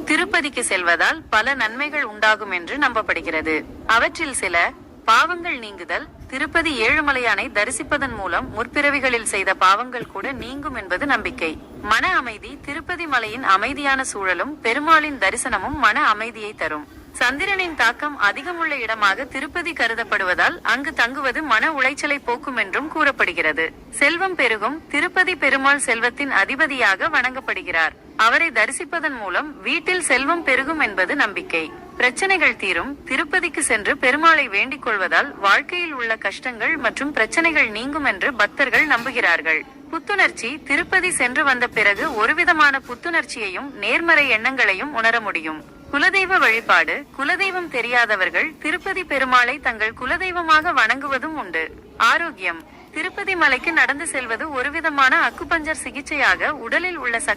திருப்பதிக்கு செல்வதால் பல நன்மைகள் உண்டாகும் என்று நம்பப்படுகிறது. அவற்றில் சில: பாவங்கள் நீங்குதல். திருப்பதி ஏழுமலையானை தரிசிப்பதன் மூலம் முற்பிறவிகளில் செய்த பாவங்கள் கூட நீங்கும் என்பது நம்பிக்கை. மன அமைதி. திருப்பதி மலையின் அமைதியான சூழலும் பெருமாளின் தரிசனமும் மன அமைதியை தரும். சந்திரனின் தாக்கம் அதிகமுள்ள இடமாக திருப்பதி கருதப்படுவதால் அங்கு தங்குவது மன உளைச்சலை போக்கும் என்றும் கூறப்படுகிறது. செல்வம் பெருகும். திருப்பதி பெருமாள் செல்வத்தின் அதிபதியாக வணங்கப்படுகிறார். அவரை தரிசிப்பதன் மூலம் வீட்டில் செல்வம் பெருகும் என்பது நம்பிக்கை. பிரச்சனைகள் தீரும். திருப்பதிக்கு சென்று பெருமாளை வேண்டிக் கொள்வதால் வாழ்க்கையில் உள்ள கஷ்டங்கள் மற்றும் பிரச்சனைகள் நீங்கும் என்று பக்தர்கள் நம்புகிறார்கள். புத்துணர்ச்சி. திருப்பதி சென்று வந்த பிறகு ஒருவிதமான புத்துணர்ச்சியையும் நேர்மறை எண்ணங்களையும் உணர முடியும். குலதெய்வ வழிபாடு. குலதெய்வம் தெரியாதவர்கள் திருப்பதி பெருமாளை தங்கள் குலதெய்வமாக வணங்குவதும் உண்டு. ஆரோக்கியம். திருப்பதி மலைக்கு நடந்து செல்வது ஒருவிதமான அக்குபஞ்சர் சிகிச்சையாக உடலில் உள்ள